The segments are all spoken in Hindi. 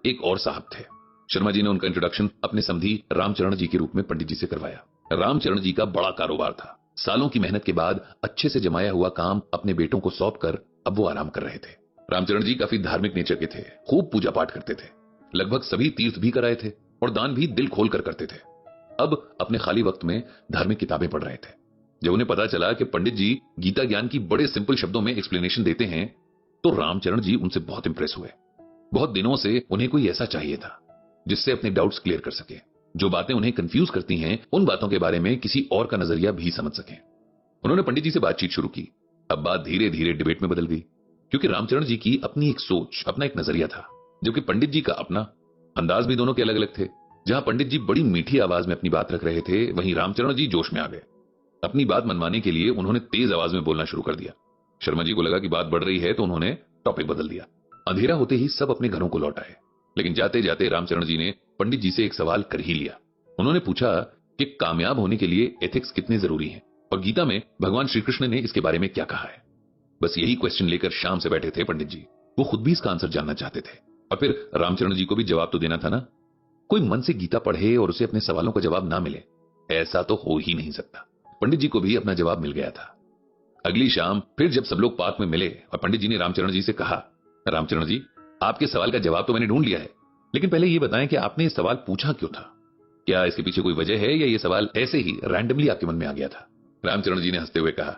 एक और साहब थे। शर्मा जी ने उनका इंट्रोडक्शन अपने समधी रामचरण जी के रूप में पंडित जी से करवाया। रामचरण जी का बड़ा कारोबार था। सालों की मेहनत के बाद अच्छे से जमाया हुआ काम अपने बेटों को सौंप कर अब वो आराम कर रहे थे। रामचरण जी काफी धार्मिक नेचर के थे, खूब पूजा पाठ करते थे, लगभग सभी तीर्थ भी कराए थे और दान भी दिल खोल कर करते थे। अब अपने खाली वक्त में धार्मिक किताबें पढ़ रहे थे। जब उन्हें पता चला कि पंडित जी गीता ज्ञान की बड़े सिंपल शब्दों में एक्सप्लेनेशन देते हैं तो रामचरण जी उनसे बहुत इंप्रेस हुए। बहुत दिनों से उन्हें कोई ऐसा चाहिए था जिससे अपने डाउट्स क्लियर कर सके, जो बातें उन्हें कंफ्यूज करती हैं उन बातों के बारे में किसी और का नजरिया भी समझ सकें। उन्होंने पंडित जी से बातचीत शुरू की। अब बात धीरे धीरे डिबेट में बदल गई, क्योंकि रामचरण जी की अपनी एक सोच, अपना एक नजरिया था, जबकि पंडित जी का अपना। अंदाज भी दोनों के अलग अलग थे। जहां पंडित जी बड़ी मीठी आवाज में अपनी बात रख रहे थे, वहीं रामचरण जी जोश में आ गए। अपनी बात मनवाने के लिए उन्होंने तेज आवाज में बोलना शुरू कर दिया। शर्मा जी को लगा कि बात बढ़ रही है तो उन्होंने टॉपिक बदल दिया। अंधेरा होते ही सब अपने घरों को लौट आए, लेकिन जाते जाते रामचरण जी ने पंडित जी से एक सवाल कर ही लिया। उन्होंने पूछा कि कामयाब होने के लिए एथिक्स कितने जरूरी हैं और गीता में भगवान श्री कृष्ण ने इसके बारे में क्या कहा है। बस यही क्वेश्चन लेकर शाम से बैठे थे पंडित जी। वो खुद भी इसका आंसर जानना चाहते थे और फिर रामचरण जी को भी जवाब तो देना था ना। कोई मन से गीता पढ़े और उसे अपने सवालों का जवाब ना मिले, ऐसा तो हो ही नहीं सकता। पंडित जी को भी अपना जवाब मिल गया था। अगली शाम फिर जब सब लोग पार्क में मिले और पंडित जी ने रामचरण जी से कहा, रामचरण जी, आपके सवाल का जवाब तो मैंने ढूंढ लिया है, लेकिन पहले यह बताएं कि आपने इस सवाल पूछा क्यों था। क्या इसके पीछे कोई वजह है या ये सवाल ऐसे ही रैंडमली आपके मन में आ गया था। रामचरण जी ने हंसते हुए कहा,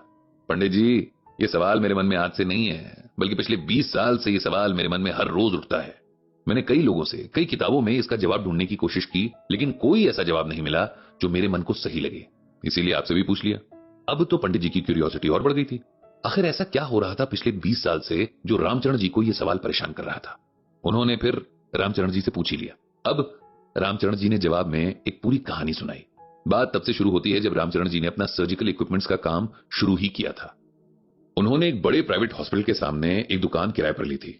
पंडित जी, ये सवाल मेरे मन में आज से नहीं है, बल्कि पिछले 20 साल से ये सवाल मेरे मन में हर रोज उठता है। मैंने कई लोगों से, कई किताबों में इसका जवाब ढूंढने की कोशिश की, लेकिन कोई ऐसा जवाब नहीं मिला जो मेरे मन को सही लगे, इसीलिए आपसे भी पूछ लिया। अब तो पंडित जी की क्यूरियोसिटी और बढ़ गई थी। आखिर ऐसा क्या हो रहा था पिछले 20 साल से जो रामचरण जी को यह सवाल परेशान कर रहा था। उन्होंने फिर रामचरण जी से पूछ ही लिया। अब रामचरण जी ने जवाब में एक पूरी कहानी सुनाई। बात तब से शुरू होती है जब रामचरण जी ने अपना सर्जिकल इक्विपमेंट्स का काम शुरू ही किया था। उन्होंने एक बड़े प्राइवेट हॉस्पिटल के सामने एक दुकान किराए पर ली थी।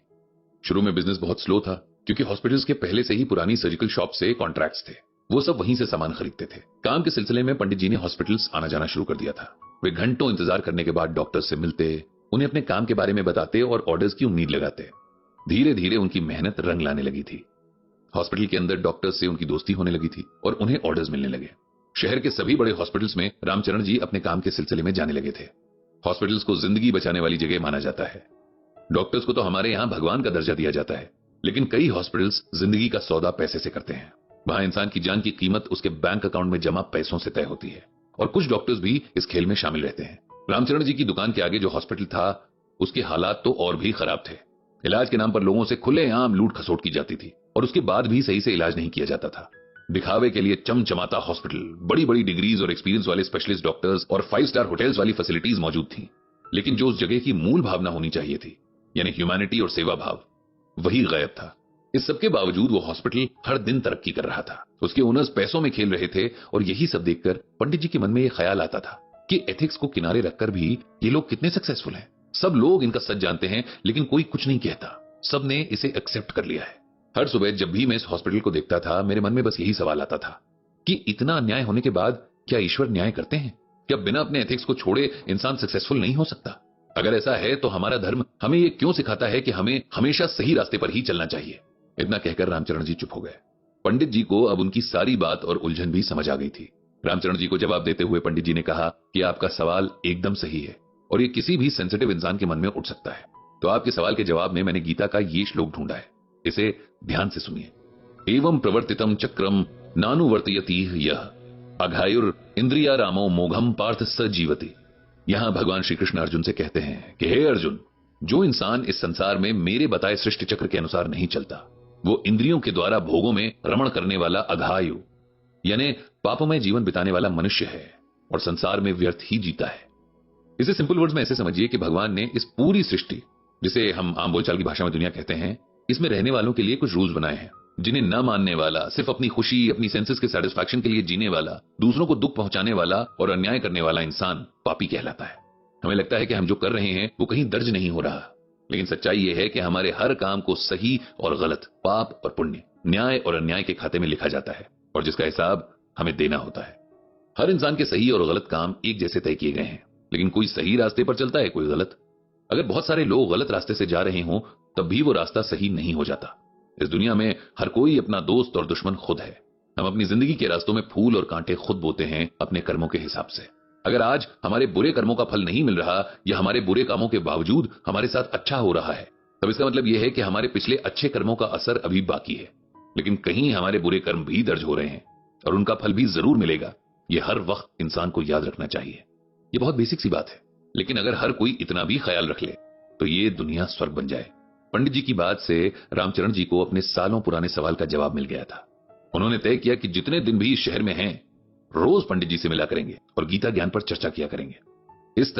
शुरू में बिजनेस बहुत स्लो था, क्योंकि हॉस्पिटल्स के पहले से ही पुरानी सर्जिकल शॉप से कॉन्ट्रैक्ट्स थे। वो सब वहीं से सामान खरीदते थे। काम के सिलसिले में पंडित जी ने हॉस्पिटल्स आना जाना शुरू कर दिया था। वे घंटों इंतजार करने के बाद डॉक्टर्स से मिलते, उन्हें अपने काम के बारे में बताते और ऑर्डर्स की उम्मीद लगाते। धीरे धीरे उनकी मेहनत रंग लाने लगी थी। हॉस्पिटल के अंदर डॉक्टर्स से उनकी दोस्ती होने लगी थी और उन्हें ऑर्डर्स मिलने लगे। शहर के सभी बड़े हॉस्पिटल्स में रामचरण जी अपने काम के सिलसिले में जाने लगे थे। हॉस्पिटल्स को जिंदगी बचाने वाली जगह माना जाता है। डॉक्टर्स को तो हमारे यहां भगवान का दर्जा दिया जाता है, लेकिन कई हॉस्पिटल्स जिंदगी का सौदा पैसे से करते हैं। वहां इंसान की जान की कीमत उसके बैंक अकाउंट में जमा पैसों से तय होती है, और कुछ डॉक्टर्स भी इस खेल में शामिल रहते हैं। रामचरण जी की दुकान के आगे जो हॉस्पिटल था, उसके हालात तो और भी खराब थे। इलाज के नाम पर लोगों से खुलेआम लूट खसोट की जाती थी और उसके बाद भी सही से इलाज नहीं किया जाता था। दिखावे के लिए चमचमाता हॉस्पिटल, बड़ी बड़ी डिग्रीज और एक्सपीरियंस वाले स्पेशलिस्ट डॉक्टर्स और 5 स्टार होटल्स वाली फैसिलिटीज मौजूद थी, लेकिन जो उस जगह की मूल भावना होनी चाहिए थी, यानी ह्यूमैनिटी और सेवा भाव, वही गायब था। इस सबके बावजूद वो हॉस्पिटल हर दिन तरक्की कर रहा था। उसके ओनर्स पैसों में खेल रहे थे और यही सब देखकर पंडित जी के मन में यह ख्याल आता था कि एथिक्स को किनारे रखकर भी ये लोग कितने सक्सेसफुल हैं। सब लोग इनका सच जानते हैं, लेकिन कोई कुछ नहीं कहता। सबने इसे एक्सेप्ट कर लिया है। हर सुबह जब भी मैं इस हॉस्पिटल को देखता था, मेरे मन में बस यही सवाल आता था कि इतना अन्याय होने के बाद क्या ईश्वर न्याय करते हैं? क्या बिना अपने एथिक्स को छोड़े इंसान सक्सेसफुल नहीं हो सकता? अगर ऐसा है तो हमारा धर्म हमें यह क्यों सिखाता है कि हमें हमेशा सही रास्ते पर ही चलना चाहिए? इतना कहकर रामचरण जी चुप हो गए। पंडित जी को अब उनकी सारी बात और उलझन भी समझ आ गई थी। रामचरण जी को जवाब देते हुए पंडित जी ने कहा कि आपका सवाल एकदम सही है और ये किसी भी सेंसिटिव इंसान के मन में उठ सकता है। तो आपके सवाल के जवाब में मैंने गीता का ये श्लोक ढूंढा है, इसे ध्यान से सुनिए। एवं प्रवर्तितम चक्रम नानुवर्तयति यह अघायुर इंद्रिया रामो मोघम पार्थ स जीवति। यहां भगवान श्री कृष्ण अर्जुन से कहते हैं कि हे अर्जुन, जो इंसान इस संसार में मेरे बताए सृष्टि चक्र के अनुसार नहीं चलता, वो इंद्रियों के द्वारा भोगों में रमण करने वाला अघायु यानी पापमय जीवन बिताने वाला मनुष्य है और संसार में व्यर्थ ही जीता है। इसे सिंपल वर्ड्स में ऐसे समझिए कि भगवान ने इस पूरी सृष्टि, जिसे हम आम बोलचाल की भाषा में दुनिया कहते हैं, इसमें रहने वालों के लिए कुछ रूल्स बनाए हैं, जिन्हें न मानने वाला, सिर्फ अपनी खुशी, अपनी सेंसेस के सेटिस्फैक्शन के लिए जीने वाला, दूसरों को दुख पहुंचाने वाला और अन्याय करने वाला इंसान पापी कहलाता है। हमें लगता है कि हम जो कर रहे हैं वो कहीं दर्ज नहीं हो रहा, लेकिन सच्चाई यह है कि हमारे हर काम को सही और गलत, पाप और पुण्य, न्याय और अन्याय के खाते में लिखा जाता है और जिसका हिसाब हमें देना होता है। हर इंसान के सही और गलत काम एक जैसे तय किए गए हैं, लेकिन कोई सही रास्ते पर चलता है, कोई गलत। अगर बहुत सारे लोग गलत रास्ते से जा रहे हों तब भी वो रास्ता सही नहीं हो जाता। इस दुनिया में हर कोई अपना दोस्त और दुश्मन खुद है। हम अपनी जिंदगी के रास्तों में फूल और कांटे खुद बोते हैं अपने कर्मों के हिसाब से। अगर आज हमारे बुरे कर्मों का फल नहीं मिल रहा या हमारे बुरे कामों के बावजूद हमारे साथ अच्छा हो रहा है, तब इसका मतलब यह है कि हमारे पिछले अच्छे कर्मों का असर अभी बाकी है। लेकिन कहीं हमारे बुरे कर्म भी दर्ज हो रहे हैं और उनका फल भी जरूर मिलेगा। यह हर वक्त इंसान को याद रखना चाहिए। यह बहुत बेसिक सी बात है, लेकिन अगर हर कोई इतना भी ख्याल रख ले तो ये दुनिया स्वर्ग बन जाए। पंडित जी की बात से रामचरण जी को अपने सालों पुराने सवाल का जवाब मिल गया था। उन्होंने तय किया कि जितने दिन भी इस शहर में हैं, रोज पंडित जी से मिला करेंगे और गीता ज्ञान पर चर्चा किया करेंगे। इस